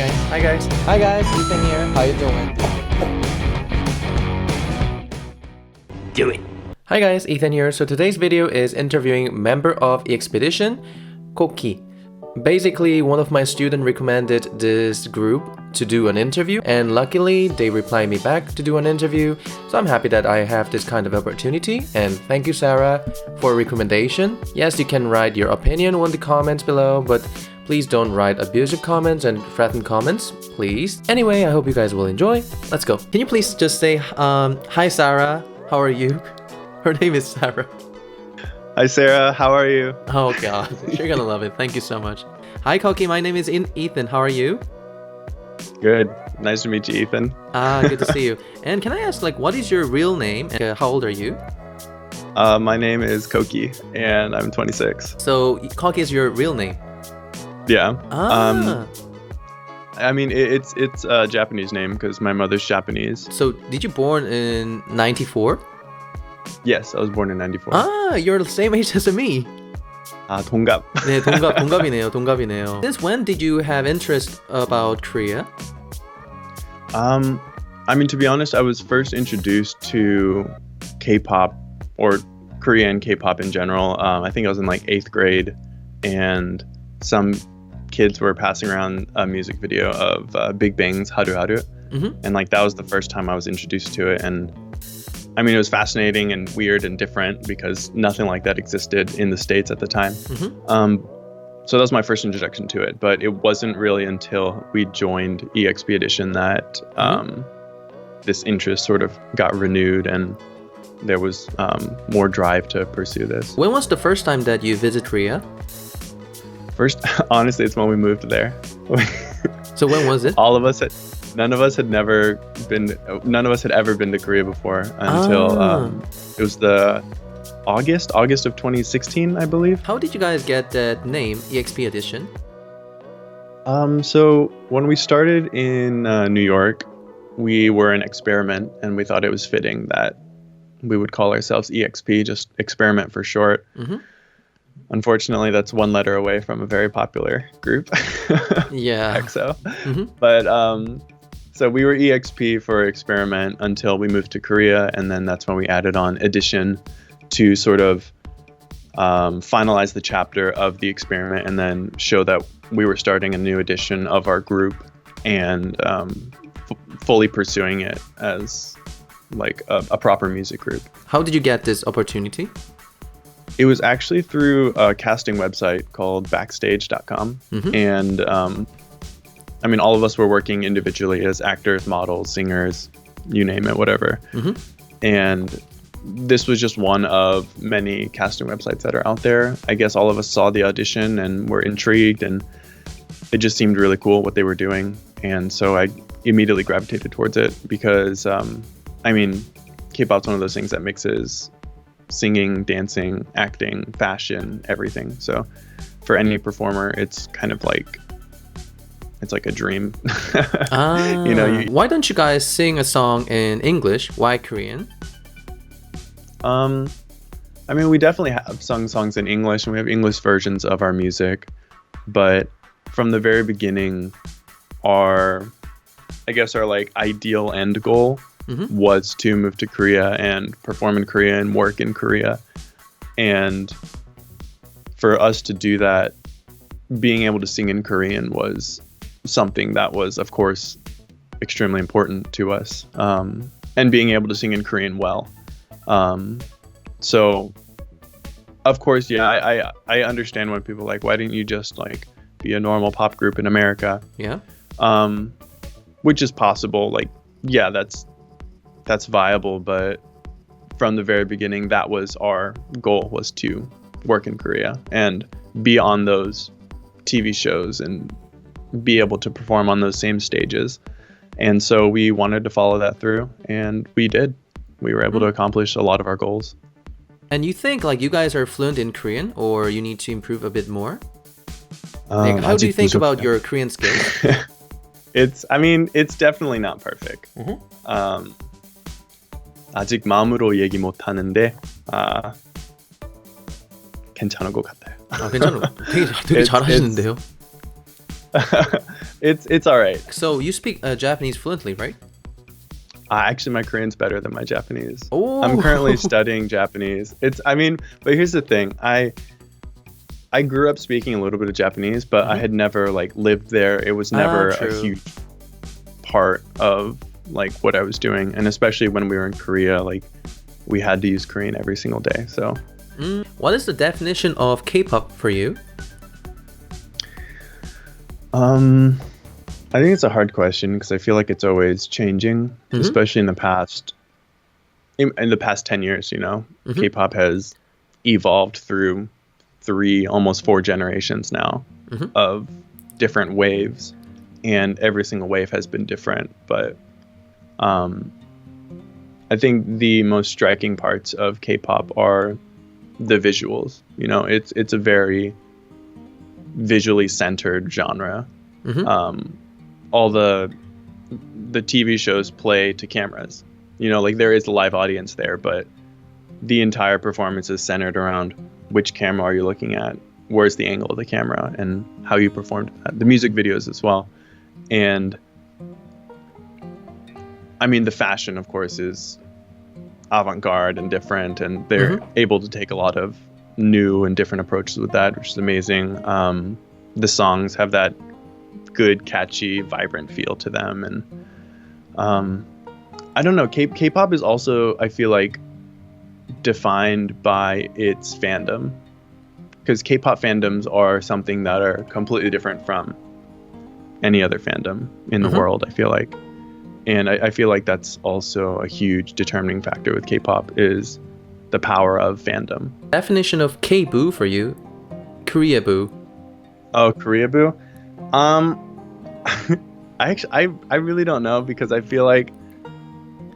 Hi guys, Ethan here. How you doing? Do it. Hi guys, Ethan here. So today's video is interviewing member of EXP EDITION, Koki. Basically, one of my students recommended this group to do an interview, and luckily they replied me back to do an interview. So I'm happy that I have this kind of opportunity, and thank you Sarah for a recommendation. Yes, you can write your opinion in the comments below, but please don't write abusive comments and threaten comments, please. Anyway, I hope you guys will enjoy. Let's go. Can you please just say, hi Sarah, how are you? Her name is Sarah. Hi Sarah, how are you? Oh god, you're gonna love it. Thank you so much. Hi Koki, my name is Ethan. How are you? Good. Nice to meet you, Ethan. Good to see you. And can I ask, like, what is your real name? And, how old are you? My name is Koki, and I'm 26. So Koki is your real name? Yeah. Ah. I mean, it's a Japanese name because my mother's Japanese. So did you born in 94? Yes, I was born in 94. Ah, you're the same age as me. 동갑. 네, 동갑이네요. Since when did you have interest about Korea? I mean, to be honest, I was first introduced to K-pop or Korean K-pop in general. I think I was in like 8th grade, and some kids were passing around a music video of Big Bang's Haru Haru. And like that was the first time I was introduced to it. And I mean, it was fascinating and weird and different because nothing like that existed in the States at the time. So that was my first introduction to it. But it wasn't really until we joined EXP EDITION that this interest sort of got renewed and there was more drive to pursue this. When was the first time that you visited Korea? First, honestly, it's when we moved there. So when was it? None of us had ever been to Korea before until it was the August of 2016, I believe. How did you guys get that name, EXP EDITION? So when we started in New York, we were an experiment, and we thought it was fitting that we would call ourselves EXP, just experiment for short. Unfortunately, that's one letter away from a very popular group. Yeah. EXO. But so we were EXP for experiment until we moved to Korea, and then that's when we added on edition to sort of finalize the chapter of the experiment and then show that we were starting a new edition of our group and fully pursuing it as like a proper music group. How did you get this opportunity? It was actually through a casting website called backstage.com. And I mean, all of us were working individually as actors, models, singers, you name it, whatever. And this was just one of many casting websites that are out there. I guess all of us saw the audition and were intrigued, and it just seemed really cool what they were doing. And so I immediately gravitated towards it because, I mean, K-pop's one of those things that mixes singing, dancing, acting, fashion, everything. So for any performer, it's kind of like, it's like a dream. You know, why don't you guys sing a song in English? Why Korean? I mean, we definitely have sung songs in English, and we have English versions of our music. But from the very beginning, our like ideal end goal was to move to Korea and perform in Korea and work in Korea. And for us to do that, being able to sing in Korean was something that was, of course, extremely important to us. And being able to sing in Korean well. So, of course, yeah, I understand when people are like, why didn't you just like be a normal pop group in America? Yeah. Which is possible. Like, yeah, that's viable, but from the very beginning, that was our goal, was to work in Korea and be on those TV shows and be able to perform on those same stages. And so we wanted to follow that through, and we did. We were able to accomplish a lot of our goals. And you think like you guys are fluent in Korean, or you need to improve a bit more? Like, how do you think about your Korean skills? It's definitely not perfect. 아직 마음으로 얘기 못 하는데 괜찮은 것 같아요. 괜찮아요. 되게 잘하시는데요. It's all right. So you speak Japanese fluently, right? Actually, my Korean's better than my Japanese. Oh. I'm currently studying Japanese. But here's the thing. I grew up speaking a little bit of Japanese, but I had never like lived there. It was never a huge part of like what I was doing. And especially when we were in Korea, like we had to use Korean every single day. So what is the definition of K-pop for you? I think it's a hard question because I feel like it's always changing, especially in the past 10 years, you know. K-pop has evolved through 3, almost 4 generations now of different waves, and every single wave has been different. But I think the most striking parts of K-pop are the visuals. You know, it's a very visually centered genre. All the TV shows play to cameras. You know, like there is a live audience there, but the entire performance is centered around which camera are you looking at, where's the angle of the camera, and how you performed that. The music videos as well. And I mean, the fashion, of course, is avant-garde and different, and they're able to take a lot of new and different approaches with that, which is amazing. The songs have that good, catchy, vibrant feel to them. And I don't know, K-pop is also, I feel like, defined by its fandom, because K-pop fandoms are something that are completely different from any other fandom in the world, I feel like. And I feel like that's also a huge determining factor with K-pop, is the power of fandom. Definition of K-boo for you? Korea-boo. Oh, Korea-boo? I really don't know, because I feel like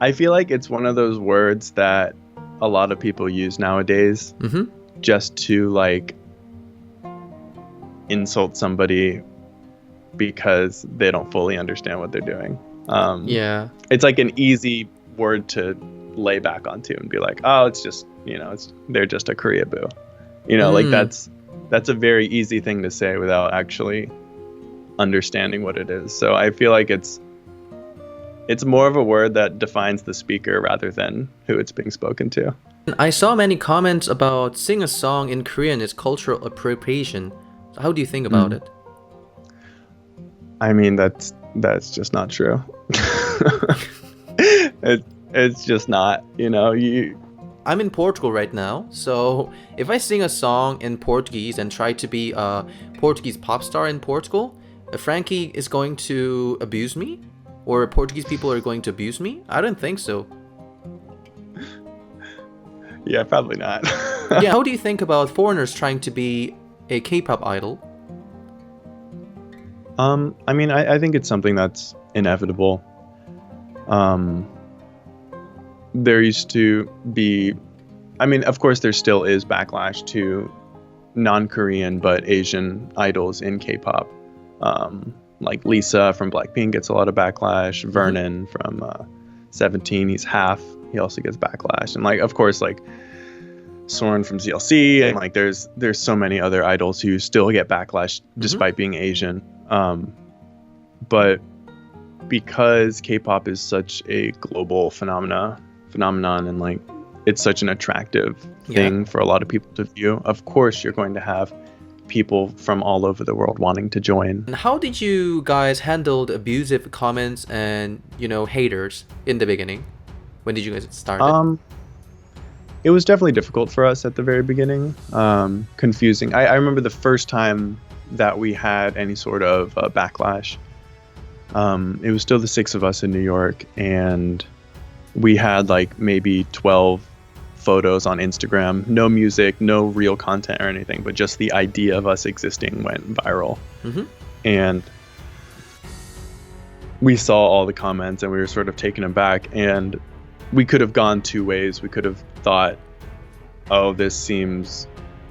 it's one of those words that a lot of people use nowadays just to like insult somebody because they don't fully understand what they're doing. It's like an easy word to lay back onto and be like, oh, it's just, you know, they're just a Korea-boo. You know, like that's a very easy thing to say without actually understanding what it is. So I feel like it's more of a word that defines the speaker rather than who it's being spoken to. I saw many comments about sing a song in Korean is cultural appropriation. So how do you think about it? I mean, that's just not true. It's just not, you know, I'm in Portugal right now, so if I sing a song in Portuguese and try to be a Portuguese pop star in Portugal, Frankie is going to abuse me? Or Portuguese people are going to abuse me? I don't think so. Yeah, probably not. Yeah, how do you think about foreigners trying to be a K-pop idol? I mean, I think it's something that's inevitable. There used to be, I mean, of course, there still is backlash to non-Korean but Asian idols in K-pop. Like Lisa from Blackpink gets a lot of backlash. Vernon from 17, he's half. He also gets backlash. And like, of course, like Soren from ZLC, and like there's so many other idols who still get backlash despite being Asian. But because K-pop is such a global phenomenon, and like it's such an attractive thing for a lot of people to view, of course you're going to have people from all over the world wanting to join. And how did you guys handle the abusive comments and, you know, haters in the beginning? When did you guys start? It was definitely difficult for us at the very beginning. Confusing. I remember the first time that we had any sort of backlash. It was still the 6 of us in New York, and we had like maybe 12 photos on Instagram. No music, no real content or anything, but just the idea of us existing went viral. And we saw all the comments and we were sort of taken aback, and we could have gone 2 ways. We could have thought, oh, this seems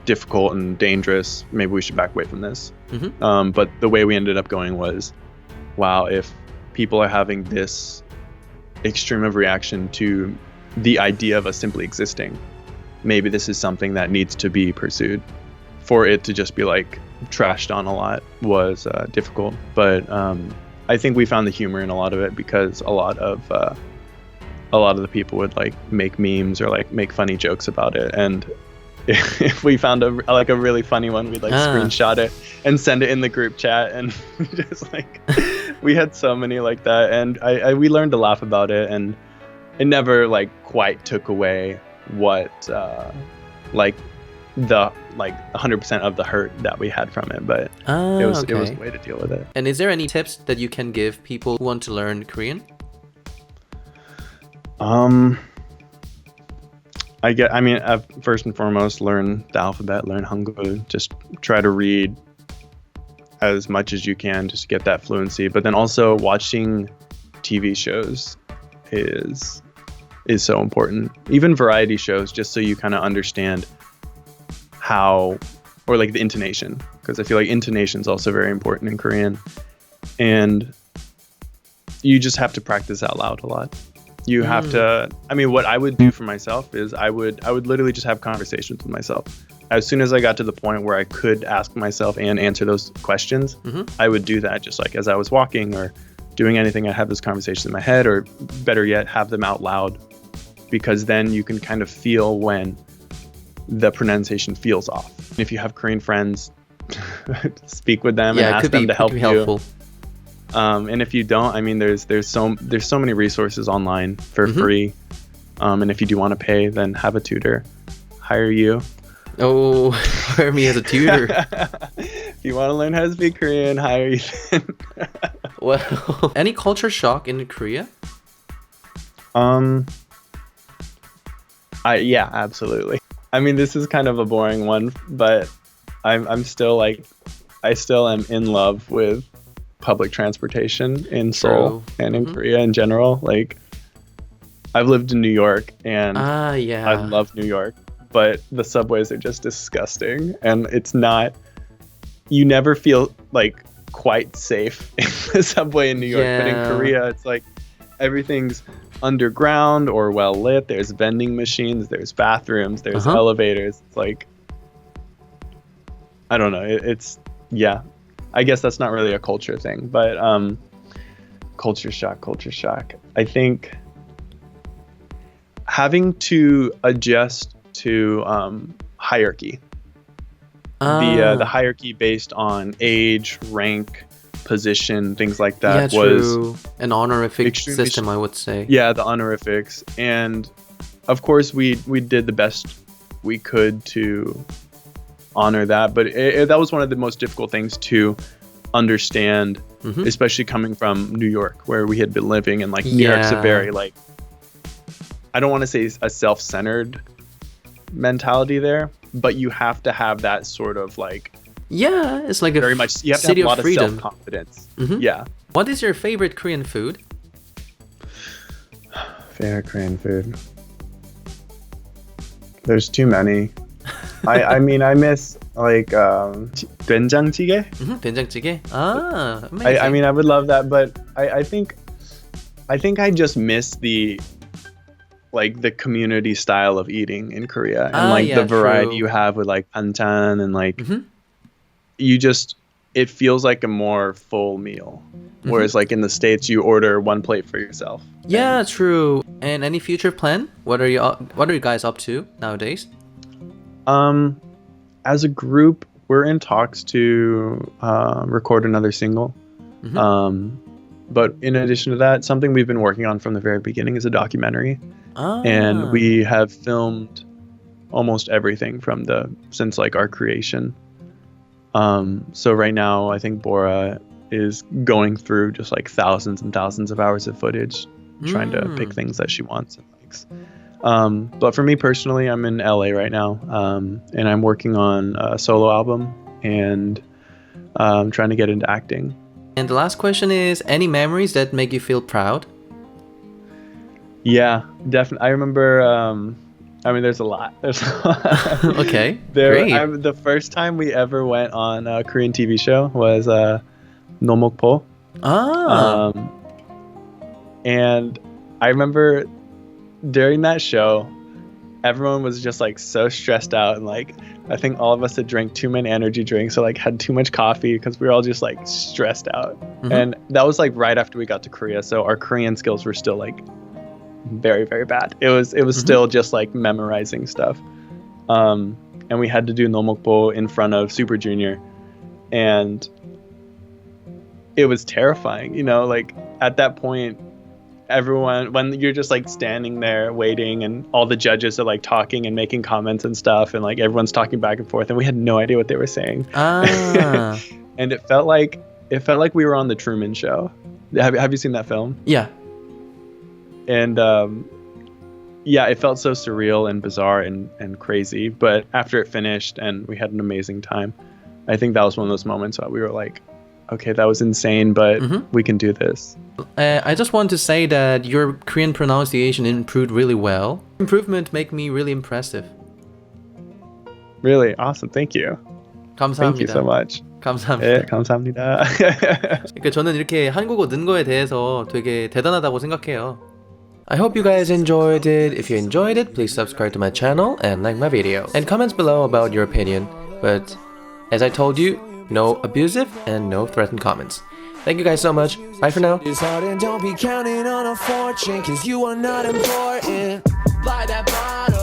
difficult and dangerous, maybe we should back away from this. But the way we ended up going was, wow, if people are having this extreme of reaction to the idea of us simply existing, maybe this is something that needs to be pursued, for it to just be like trashed on a lot was difficult, but I think we found the humor in a lot of it because a lot of the people would like make memes or like make funny jokes about it, and if we found a really funny one, we'd like screenshot it and send it in the group chat, and just like we had so many like that, and we learned to laugh about it, and it never like quite took away what like the 100% of the hurt that we had from it, but it was a way to deal with it. And is there any tips that you can give people who want to learn Korean? First and foremost, learn the alphabet, learn Hangul, just try to read as much as you can just to get that fluency. But then also watching TV shows is so important. Even variety shows, just so you kind of understand how, or like the intonation, because I feel like intonation is also very important in Korean. And you just have to practice out loud a lot. You have to, what I would do for myself is I would literally just have conversations with myself. As soon as I got to the point where I could ask myself and answer those questions, I would do that just like as I was walking or doing anything. I have those conversations in my head, or better yet, have them out loud, because then you can kind of feel when the pronunciation feels off. If you have Korean friends, speak with them and ask them to help you. And if you don't, there's so many resources online for free. And if you do want to pay, then have a tutor, hire you. Oh, hire me as a tutor. If you want to learn how to speak Korean, hire you. Well, any culture shock in Korea? Yeah, absolutely. This is kind of a boring one, but I'm still like, I still am in love with public transportation in Seoul and in Korea in general. Like, I've lived in New York, and I love New York, but the subways are just disgusting, and it's not, you never feel like quite safe in the subway in New York. But in Korea, it's like everything's underground or well lit. There's vending machines, there's bathrooms, there's elevators. It's like, I don't know, it's I guess that's not really a culture thing, but culture shock. I think having to adjust to hierarchy. The hierarchy based on age, rank, position, things like that was an honorific system, I would say. Yeah, the honorifics. And of course we did the best we could to honor that, but that was one of the most difficult things to understand, especially coming from New York, where we had been living, and like New York's a very, like, I don't want to say a self-centered mentality there, but you have to have that sort of like, it's like very much, you have to have a lot of self-confidence. What is your favorite Korean food? Favorite Korean food, there's too many. I miss like 된장찌개. 된장찌개. Amazing. I would love that, but I think I just miss the community style of eating in Korea, and the variety you have with like banchan, and like it feels like a more full meal, whereas like in the States you order one plate for yourself. Yeah, true. And any future plan? What are you guys up to nowadays? As a group, we're in talks to record another single. But in addition to that, something we've been working on from the very beginning is a documentary. And we have filmed almost everything since like our creation. So right now, I think Bora is going through just like thousands and thousands of hours of footage, trying to pick things that she wants and likes. But for me personally, I'm in LA right now, and I'm working on a solo album, and I'm trying to get into acting. And the last question is, any memories that make you feel proud? Yeah, definitely. I remember, there's a lot. Okay, great. The first time we ever went on a Korean TV show was Nomokpo. And I remember during that show, everyone was just like so stressed out, and like I think all of us had drank too many energy drinks or like had too much coffee because we were all just like stressed out. And that was like right after we got to Korea, so our Korean skills were still like very, very bad. It was still just like memorizing stuff. And we had to do Nomokbo in front of Super Junior, and it was terrifying, you know, like at that point everyone, when you're just like standing there waiting and all the judges are like talking and making comments and stuff, and like everyone's talking back and forth, and we had no idea what they were saying. And it felt like we were on the Truman Show. Have you seen that film? Yeah. And yeah, it felt so surreal and bizarre and crazy, but after it finished and we had an amazing time, I think that was one of those moments where we were like, okay, that was insane, but we can do this. I just want to say that your Korean pronunciation improved really well. Improvement make me really impressive. Really awesome. Thank you. 감사합니다. Thank you so much. 감사합니다. 네, 감사합니다. 그러니까 저는 이렇게 한국어 는 거에 대해서 되게 대단하다고 생각해요. I hope you guys enjoyed it. If you enjoyed it, please subscribe to my channel and like my video. And comments below about your opinion. But as I told you, no abusive and no threatened comments. Thank you guys so much. Bye for now. It's hard and don't be counting on a fortune, 'cause you are not important. Buy that bottle.